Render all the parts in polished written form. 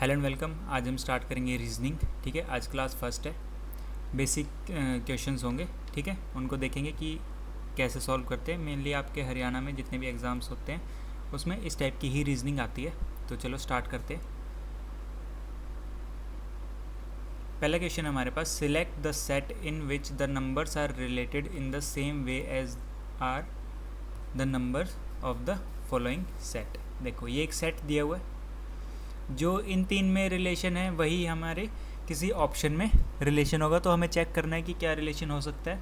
Hello and welcome. आज हम start करेंगे रीजनिंग। ठीक है, आज क्लास फर्स्ट है। बेसिक क्वेश्चंस होंगे, ठीक है, उनको देखेंगे कि कैसे सॉल्व करते हैं। मेनली आपके हरियाणा में जितने भी एग्ज़ाम्स होते हैं उसमें इस टाइप की ही रीजनिंग आती है। तो चलो स्टार्ट करते हैं। पहला क्वेश्चन हमारे पास, select the set in which the numbers are related in the same way as are the numbers of the following set. देखो ये एक सेट दिया हुआ है, जो इन तीन में रिलेशन है वही हमारे किसी ऑप्शन में रिलेशन होगा। तो हमें चेक करना है कि क्या रिलेशन हो सकता है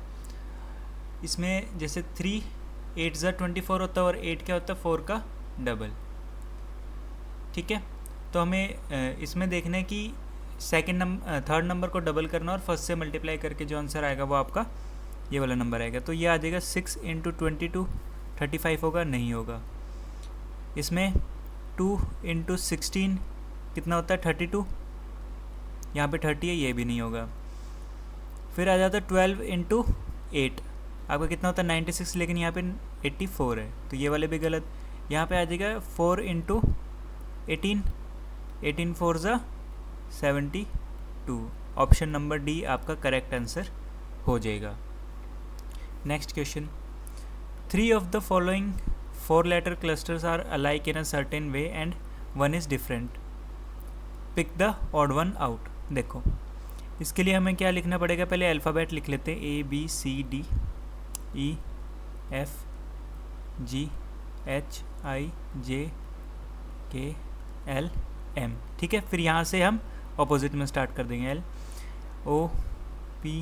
इसमें। जैसे 3 8 ज़ा 24 होता है और 8 क्या होता है 4 का डबल। ठीक है, तो हमें इसमें देखना है कि थर्ड नंबर को डबल करना और फर्स्ट से मल्टीप्लाई करके जो आंसर आएगा वो आपका ये वाला नंबर आएगा। तो ये आ जाएगा 6 × 22 35 होगा, नहीं होगा। इसमें 2 × 16 कितना होता है 32, यहाँ पे 30 है, ये भी नहीं होगा। फिर आ जाता है 12 × 8, आपका कितना होता है 96, लेकिन यहाँ पे 84 है, तो ये वाले भी गलत। यहाँ पे आ जाएगा 4 × 18 18 4 ज़ा 72। ऑप्शन नंबर डी आपका करेक्ट आंसर हो जाएगा। Next question, 3 of the following 4 letter clusters are alike in a certain way and one is different. Pick the odd one out. देखो इसके लिए हमें क्या लिखना पड़ेगा, पहले अल्फ़ाबेट लिख लेते हैं, A B C D E F G H I J K L M। ठीक है, फिर यहाँ से हम ऑपोजिट में स्टार्ट कर देंगे। L O P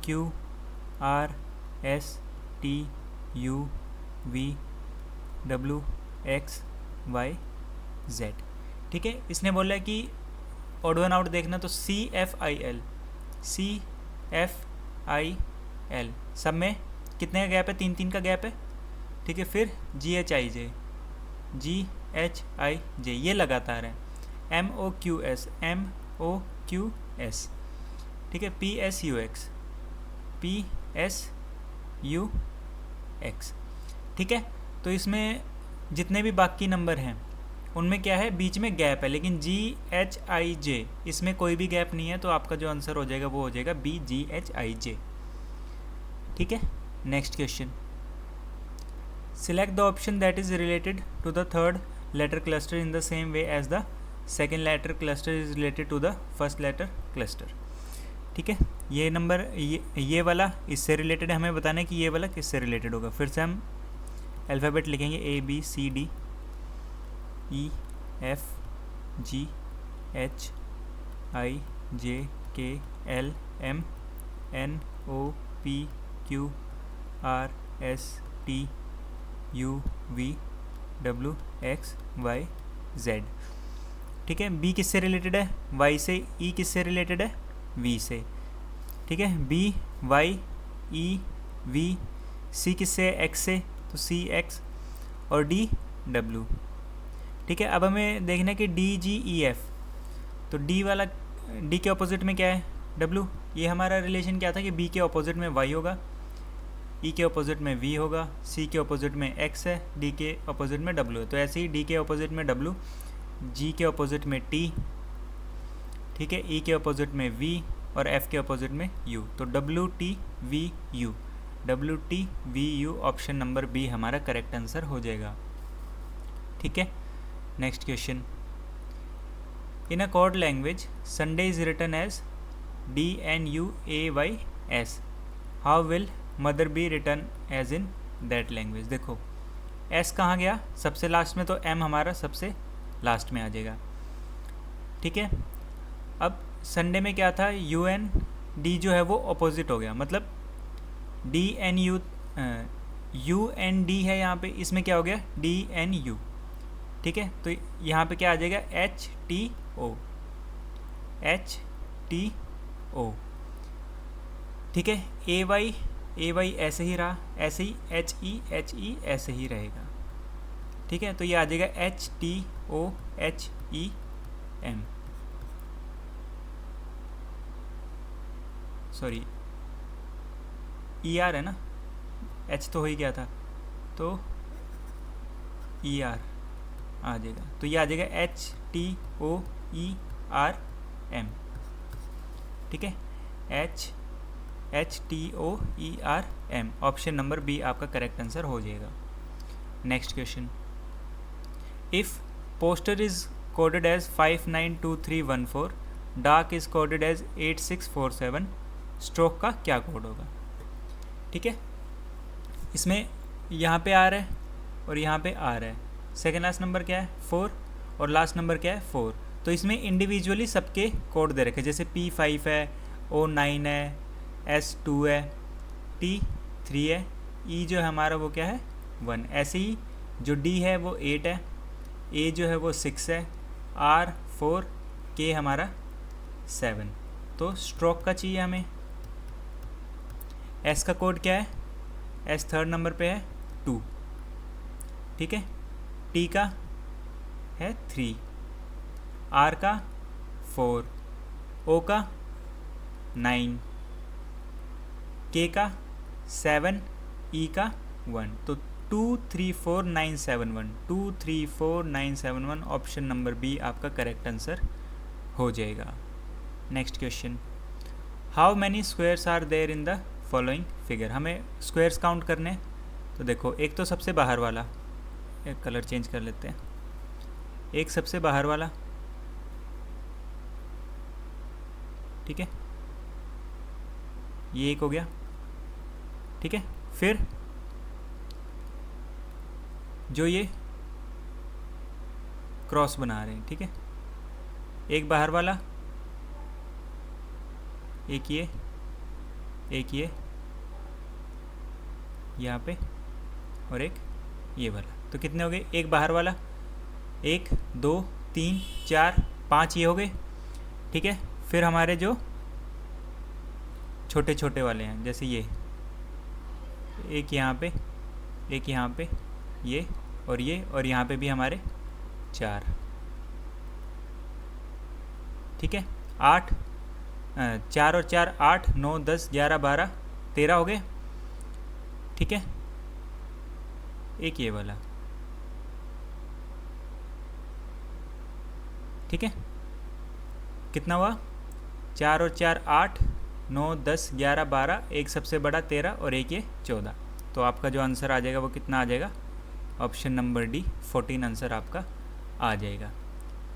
Q R S T U V W X Y Z। ठीक है, इसने बोला है कि ऑड वन आउट देखना, तो C F I L सब में कितने का गैप है, 3 का गैप है। ठीक है, फिर G H I J ये लगातार है। M O Q S ठीक है, P S U X। ठीक है, तो इसमें जितने भी बाकी नंबर हैं उनमें क्या है, बीच में गैप है, लेकिन G H I J इसमें कोई भी गैप नहीं है, तो आपका जो आंसर हो जाएगा वो हो जाएगा B G H I J। ठीक है, next question, select the option that is related to the third letter cluster in the same way as the second letter cluster is related to the first letter cluster. ठीक है, ये number ये वाला इससे related है, हमें बताना है कि ये वाला किससे रिलेटेड होगा। फिर से हम अल्फ़ाबेट लिखेंगे, A B C D E F G H I J K L M N O P Q R S T U V W X Y Z। ठीक है, B किससे रिलेटेड है, Y से। E किससे related है, V से। ठीक है, B Y E V। C किससे है, X से, तो C X और D W। ठीक है, अब हमें देखना है कि D G E F, तो D वाला D के ऑपोजिट में क्या है, W। ये हमारा रिलेशन क्या था कि B के ऑपोजिट में Y होगा, E के ऑपोजिट में V होगा, C के ऑपोजिट में X है, D के ऑपोजिट में W है। तो ऐसे ही D के ऑपोजिट में W, G के ऑपोजिट में T, ठीक है, E के ऑपोजिट में V और F के ऑपोजिट में U। तो W T V U, WTVU option number B हमारा करेक्ट आंसर हो जाएगा। ठीक है, next question, in a code language Sunday is written as DNUAYS, how will mother be written as in that language. देखो S कहाँ गया, सबसे last में, तो M हमारा सबसे लास्ट में आ जाएगा। ठीक है, अब संडे में क्या था, UND जो है वो अपोजिट हो गया, मतलब UND है यहाँ पे, इसमें क्या हो गया DNU। ठीक है, तो यहाँ पे क्या आ जाएगा HTO। ठीक है, AY ऐसे ही रहा, ऐसे ही HE ऐसे ही रहेगा। ठीक है, तो ये आ जाएगा HTOHEM, सॉरी ER है ना, H तो हो ही गया था, तो ER आ जाएगा। तो ये आ जाएगा HTOHEM। HTOERM, ठीक है, HTOERM, ऑप्शन नंबर बी आपका करेक्ट आंसर हो जाएगा। Next question, if poster is coded as 592314, dark is coded as 8647, stroke का क्या कोड होगा? ठीक है, इसमें यहाँ पे आ रहा है और यहाँ पे आ रहा है, सेकेंड लास्ट नंबर क्या है 4 और लास्ट नंबर क्या है 4, तो इसमें इंडिविजुअली सबके कोड दे रखे, जैसे P5 है, O9 है, S2 है, T3 है, E जो है हमारा वो क्या है 1, ऐसे ही जो D है वो 8 है, A जो है वो 6 है, R 4, K हमारा 7, तो स्ट्रोक का चाहिए हमें। S का कोड क्या है? S थर्ड नंबर पे है 2, ठीक है, T का है 3, R का 4, O का 9, K का 7, E का 1, तो 234971, 234971 ऑप्शन नंबर बी आपका करेक्ट आंसर हो जाएगा। Next question, how many squares are there in the following figure, हमें स्क्वायर्स काउंट करने, तो देखो एक तो सबसे बाहर वाला, एक कलर चेंज कर लेते हैं, एक सबसे बाहर वाला, ठीक है, ये एक हो गया, ठीक है, फिर जो ये क्रॉस बना रहे हैं, ठीक है, एक बाहर वाला, एक ये यहाँ पे और एक ये वाला, तो कितने हो गए? एक बाहर वाला, 1 2 3 4 5 ये हो गए, ठीक है, फिर हमारे जो छोटे छोटे वाले हैं, जैसे ये एक यहाँ पे, एक यहाँ पे, ये और यहाँ पे भी हमारे 4, ठीक है, 8 4 और 4 8 9 10 11 12 13 हो गए, ठीक है, एक ये वाला, ठीक है, कितना हुआ? 4 और 4 8 9 10 11 12, एक सबसे बड़ा 13 और एक ये 14, तो आपका जो आंसर आ जाएगा वो कितना आ जाएगा? ऑप्शन नंबर डी 14 आंसर आपका आ जाएगा,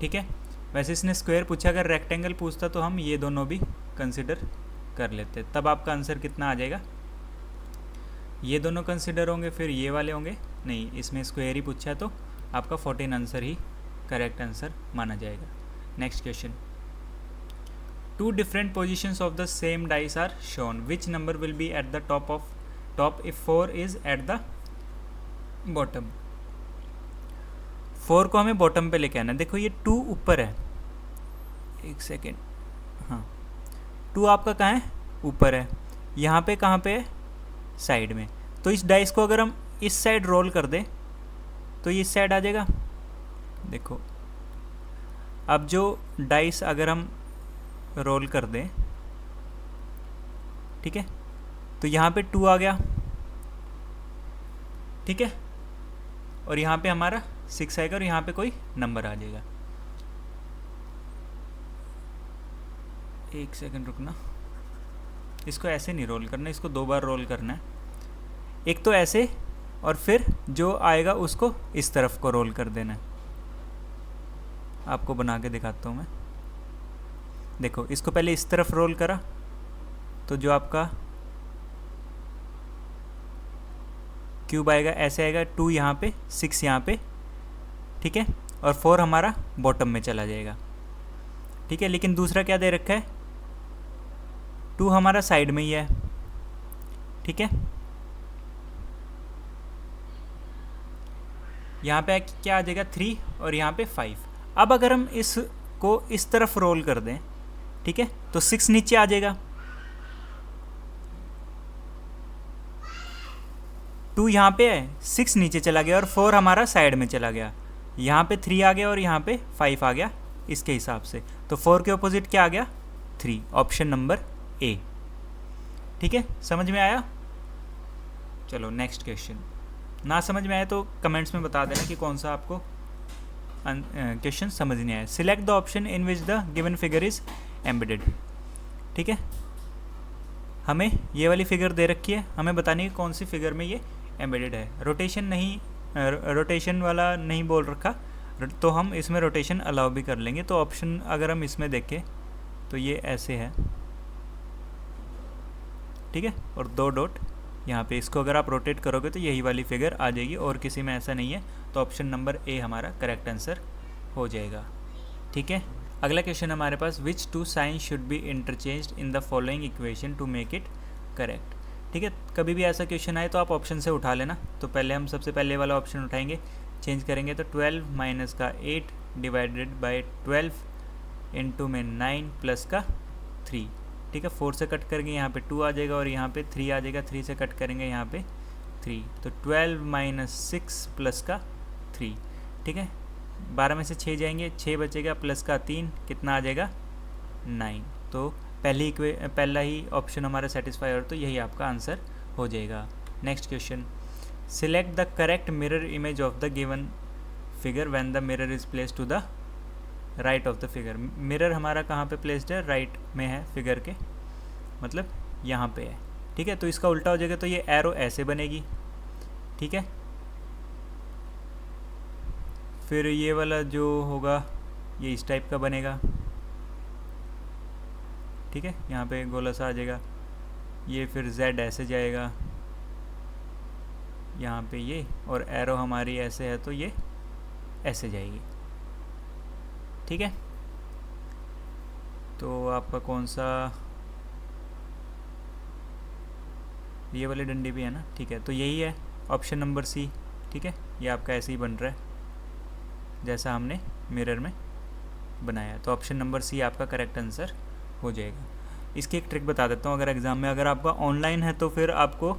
ठीक है। वैसे इसने स्क्वायर पूछा, अगर रेक्टेंगल पूछता तो हम ये दोनों भी कंसिडर कर लेते, तब आपका आंसर कितना आ जाएगा? ये दोनों कंसिडर होंगे, फिर ये वाले होंगे, नहीं, इसमें स्क्वायर ही पूछा है तो आपका 14 आंसर ही करेक्ट आंसर माना जाएगा। Next question, 2 different positions of the same dice are shown, which number will be at the top if 4 is at the bottom? 4 को हमें बॉटम पे लेके आना है, देखो ये 2 ऊपर है, एक सेकेंड, हाँ 2 आपका कहाँ है? ऊपर है, यहाँ पे कहाँ पे है? साइड में, तो इस डाइस को अगर हम इस साइड रोल कर दें तो ये इस साइड आ जाएगा, देखो अब जो डाइस अगर हम रोल कर दें, ठीक है, तो यहाँ पे 2 आ गया, ठीक है, और यहाँ पे हमारा 6 आएगा और यहाँ पे कोई नंबर आ जाएगा। एक सेकंड रुकना, इसको ऐसे नहीं रोल करना, इसको 2 बार रोल करना है, एक तो ऐसे और फिर जो आएगा उसको इस तरफ को रोल कर देना है। आपको बना के दिखाता हूँ मैं, देखो इसको पहले इस तरफ रोल करा तो जो आपका क्यूब आएगा ऐसे आएगा, 2 यहाँ पे 6 यहाँ पे, ठीक है, और 4 हमारा बॉटम में चला जाएगा, ठीक है, लेकिन दूसरा क्या दे रखा है? 2 हमारा साइड में ही है, ठीक है, यहाँ पे क्या आ जाएगा? 3 और यहाँ पे 5। अब अगर हम इसको इस तरफ रोल कर दें, ठीक है, तो 6 नीचे आ जाएगा, 2 यहाँ पे है, 6 नीचे चला गया और 4 हमारा साइड में चला गया, यहाँ पे 3 आ गया और यहाँ पे 5 आ गया इसके हिसाब से, तो 4 के ऑपोजिट क्या आ गया? 3, ऑप्शन नंबर ए, ठीक है, समझ में आया? चलो नेक्स्ट क्वेश्चन, ना समझ में आया तो कमेंट्स में बता देना कि कौन सा आपको क्वेश्चन समझ नहीं आया। Select the option in which the given figure is embedded. ठीक है, हमें ये वाली फिगर दे रखी है, हमें बतानी है कौन सी फिगर में ये एम्बेडेड है। रोटेशन नहीं, रोटेशन वाला नहीं बोल रखा, तो हम इसमें रोटेशन अलाउ भी कर लेंगे। तो ऑप्शन अगर हम इसमें देखें तो ये ऐसे है, ठीक है, और 2 डॉट यहाँ पे, इसको अगर आप रोटेट करोगे तो यही वाली फिगर आ जाएगी, और किसी में ऐसा नहीं है। तो ऑप्शन नंबर ए हमारा करेक्ट आंसर हो जाएगा। ठीक है, अगला क्वेश्चन हमारे पास, which 2 sign should be interchanged in the following equation to make it correct. ठीक है, कभी भी ऐसा क्वेश्चन आए तो आप ऑप्शन से उठा लेना। तो पहले हम सबसे पहले वाला ऑप्शन उठाएंगे, चेंज करेंगे तो 12 माइनस का 8 डिवाइडेड बाय 12 इंटू में 9 प्लस का 3। ठीक है, 4 से कट करेंगे यहाँ पे 2 आ जाएगा, और यहाँ पे 3 आ जाएगा, 3 से कट करेंगे यहाँ पे 3, तो 12 माइनस 6 प्लस का 3। ठीक है, 12 में से 6 जाएंगे, 6 बचेगा, प्लस का 3 कितना आ जाएगा 9। तो पहला ही ऑप्शन हमारा सेटिस्फाई हो, तो यही आपका आंसर हो जाएगा। Next question, select the correct mirror image of the given figure when the mirror is placed to the right of the figure. Mirror हमारा कहाँ पे प्लेस्ड है, राइट में है फिगर के, मतलब यहाँ पे है। ठीक है, तो इसका उल्टा हो जाएगा, तो ये एरो ऐसे बनेगी। ठीक है, फिर ये वाला जो होगा ये इस टाइप का बनेगा। ठीक है, यहाँ पे गोला सा आ जाएगा, ये फिर Z ऐसे जाएगा यहाँ पे ये, और एरो हमारी ऐसे है तो ये ऐसे जाएगी। ठीक है, तो आपका कौन सा, ये वाली डंडी भी है ना। ठीक है, तो यही है ऑप्शन नंबर सी। ठीक है, ये आपका ऐसे ही बन रहा है जैसा हमने मिरर में बनाया, तो ऑप्शन नंबर सी आपका करेक्ट आंसर हो जाएगा। इसकी एक ट्रिक बता देता हूँ, अगर एग्ज़ाम में, अगर आपका ऑनलाइन है तो फिर आपको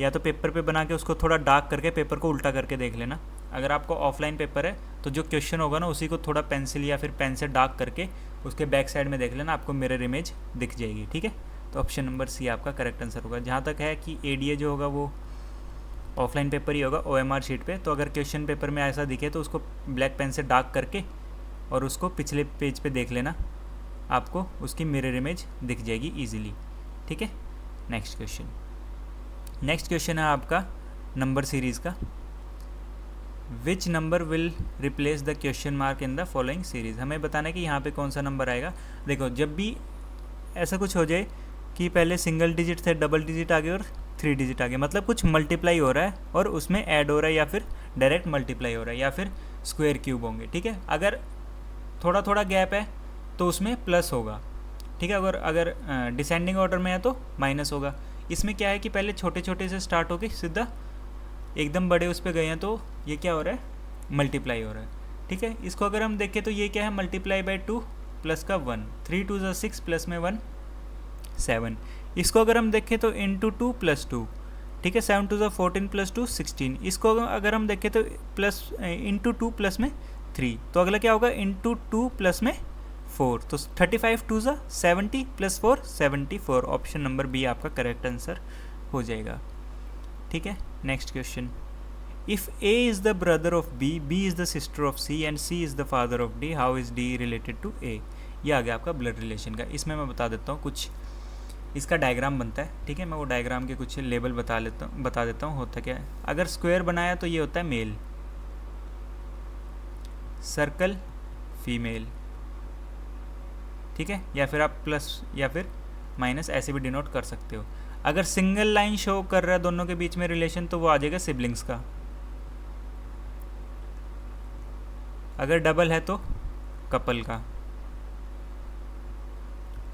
या तो पेपर पे बना के उसको थोड़ा डार्क करके पेपर को उल्टा करके देख लेना। अगर आपको ऑफलाइन पेपर है तो जो क्वेश्चन होगा ना उसी को थोड़ा पेंसिल या फिर पेन से डार्क करके उसके बैक साइड में देख लेना, आपको मिरर इमेज दिख जाएगी। ठीक है, तो ऑप्शन नंबर सी आपका करेक्ट आंसर होगा। जहाँ तक है कि ADA जो होगा वो ऑफलाइन पेपर ही होगा OMR शीट पे, तो अगर क्वेश्चन पेपर में ऐसा दिखे तो उसको ब्लैक पेन से डार्क करके और उसको पिछले पेज पे देख लेना, आपको उसकी मिरर इमेज दिख जाएगी ईजिली। ठीक है, नेक्स्ट क्वेश्चन है आपका नंबर सीरीज़ का, which number will replace the question mark in the following series. हमें बताना है कि यहाँ पे कौन सा नंबर आएगा। देखो, जब भी ऐसा कुछ हो जाए कि पहले सिंगल डिजिट थे, डबल डिजिट आ गए और 3 डिजिट आ गए, मतलब कुछ मल्टीप्लाई हो रहा है और उसमें ऐड हो रहा है, या फिर डायरेक्ट मल्टीप्लाई हो रहा है, या फिर स्क्वायर क्यूब होंगे। ठीक है, अगर थोड़ा थोड़ा गैप है तो उसमें प्लस होगा। ठीक है, अगर डिसेंडिंग ऑर्डर में है तो माइनस होगा। इसमें क्या है कि पहले छोटे छोटे से स्टार्ट होके सीधा एकदम बड़े उस पर गए हैं, तो ये क्या हो रहा है, मल्टीप्लाई हो रहा है। ठीक है, इसको अगर हम देखें तो ये क्या है, मल्टीप्लाई बाय 2 प्लस का 1, 3 2 ज़ा 6 प्लस में 1 7। इसको अगर हम देखें तो इंटू 2 प्लस 2। ठीक है, 7 2 ज़ा 14 प्लस 2 16। इसको अगर हम देखें तो प्लस इंटू 2 प्लस में 3, तो अगला क्या होगा, इंटू 2 प्लस में 4, तो 35 2 ज़ा 70 प्लस 4 74। ऑप्शन नंबर बी आपका करेक्ट आंसर हो जाएगा। ठीक है, next question, if A is the brother of B, B is the sister of C and C is the father of D, how is D related to A। ये आ गया आपका blood relation का। इसमें मैं बता देता हूँ, कुछ इसका डायग्राम बनता है। ठीक है, मैं वो डायग्राम के कुछ लेबल बता देता हूँ होता क्या है। अगर स्क्वायर बनाया तो ये होता है मेल, सर्कल फीमेल। ठीक है, या फिर आप प्लस या फिर माइनस ऐसे भी डिनोट कर सकते हो। अगर सिंगल लाइन शो कर रहा है दोनों के बीच में रिलेशन तो वो आ जाएगा सिबलिंग्स का। अगर डबल है तो कपल का।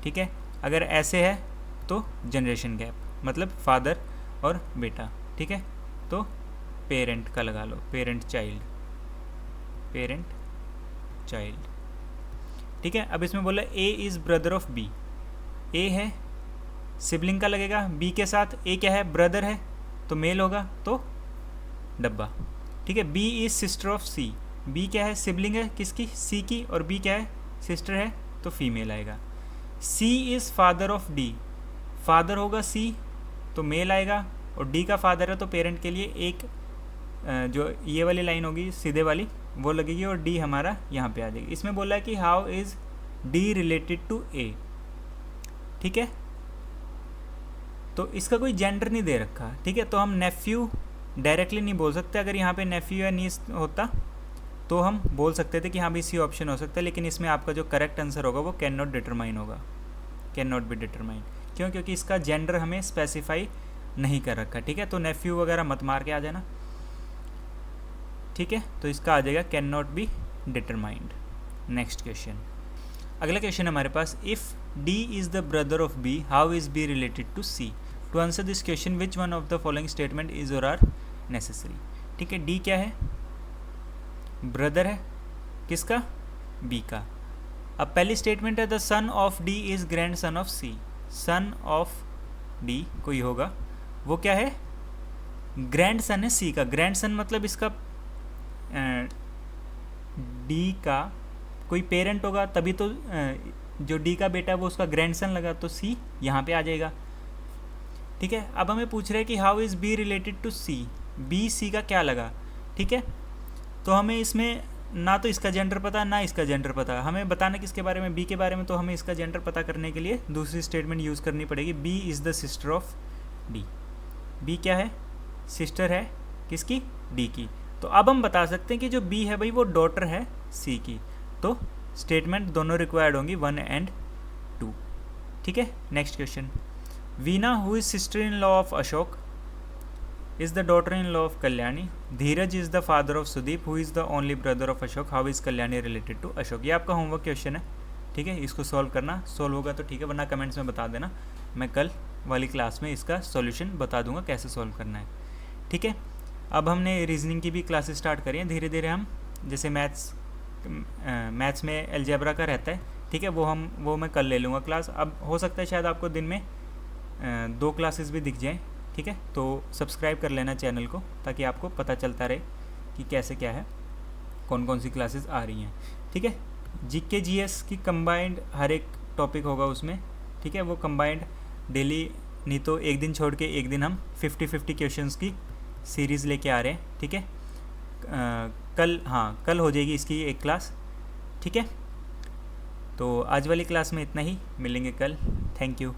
ठीक है, अगर ऐसे है तो जनरेशन गैप, मतलब फादर और बेटा। ठीक है, तो पेरेंट का लगा लो, पेरेंट चाइल्ड। ठीक है, अब इसमें बोला A is brother of B। A है सिबलिंग का लगेगा B के साथ, A क्या है, ब्रदर है तो मेल होगा, तो डब्बा। ठीक है, B is sister of C। B क्या है, सिबलिंग है किसकी, C की, और B क्या है, सिस्टर है, तो फीमेल आएगा। C is father of D, father होगा C तो मेल आएगा, और D का फादर है तो पेरेंट के लिए एक जो ये वाली लाइन होगी सीधे वाली वो लगेगी और डी हमारा यहाँ पे आ जाएगी। इसमें बोला है कि how is D related to A, ठीक है, तो इसका कोई जेंडर नहीं दे रखा, ठीक है, तो हम नेफ्यू डायरेक्टली नहीं बोल सकते। अगर यहाँ पे नेफ्यू या नीस होता तो हम बोल सकते थे कि हाँ भी सी ऑप्शन हो सकता है, लेकिन इसमें आपका जो करेक्ट आंसर होगा वो कैन नॉट डिटरमाइन होगा, कैन नॉट बी डिटरमाइन। क्यों? क्योंकि इसका जेंडर हमें स्पेसिफाई नहीं कर रखा, ठीक है, तो नेफ्यू वगैरह मत मार के आ जाना, ठीक है, तो इसका आ जाएगा can not be determined. Next question, अगला क्वेश्चन हमारे पास, if D is the brother of B, how is B related to C? To answer this question which one of the following statement is और are necessary? ठीक है, D क्या है? Brother है, किसका? बी का। अब पहली स्टेटमेंट है the son of D is grand son of C. Son of D कोई होगा, वो क्या है? ग्रैंड सन है सी का। ग्रैंड सन मतलब इसका डी का कोई पेरेंट होगा, तभी तो जो डी का बेटा है वो उसका ग्रैंडसन लगा, तो सी यहाँ पे आ जाएगा, ठीक है। अब हमें पूछ रहे हैं कि how is B related to C, B C का क्या लगा, ठीक है, तो हमें इसमें ना तो इसका जेंडर पता ना इसका जेंडर पता, हमें बताना किसके बारे में? बी के बारे में। तो हमें इसका जेंडर पता करने के लिए दूसरी स्टेटमेंट यूज़ करनी पड़ेगी, B is the sister of D. B क्या है? सिस्टर है किसकी? डी की। तो अब हम बता सकते हैं कि जो बी है भाई वो डॉटर है सी की, तो स्टेटमेंट दोनों रिक्वायर्ड होंगी 1 and 2, ठीक है। Next question, Veena who is sister in law of Ashok is the daughter in law of Kalyani. Dheeraj is the father of Sudeep who is the only brother of Ashok, how is Kalyani related to Ashok. ये आपका homework question है, ठीक है, इसको solve करना, solve होगा तो ठीक है, वरना कमेंट्स में बता देना, मैं कल वाली क्लास में इसका सॉल्यूशन बता दूंगा कैसे सॉल्व करना है, ठीक है। अब हमने रीजनिंग की भी क्लासेस स्टार्ट करी हैं, धीरे धीरे हम, जैसे मैथ्स में अलजेब्रा का रहता है, ठीक है, वो मैं कल ले लूँगा क्लास। अब हो सकता है शायद आपको दिन में 2 क्लासेस भी दिख जाएँ, ठीक है, तो सब्सक्राइब कर लेना चैनल को, ताकि आपको पता चलता रहे कि कैसे क्या है, कौन कौन सी क्लासेस आ रही हैं, ठीक है। जीके जीएस की कंबाइंड हर एक टॉपिक होगा उसमें, ठीक है, वो कंबाइंड डेली, नहीं तो एक दिन छोड़ के एक दिन हम 50-50 क्वेश्चंस की सीरीज़ लेके आ रहे हैं, ठीक है। कल हो जाएगी इसकी एक क्लास, ठीक है। तो आज वाली क्लास में इतना ही, मिलेंगे कल, थैंक यू।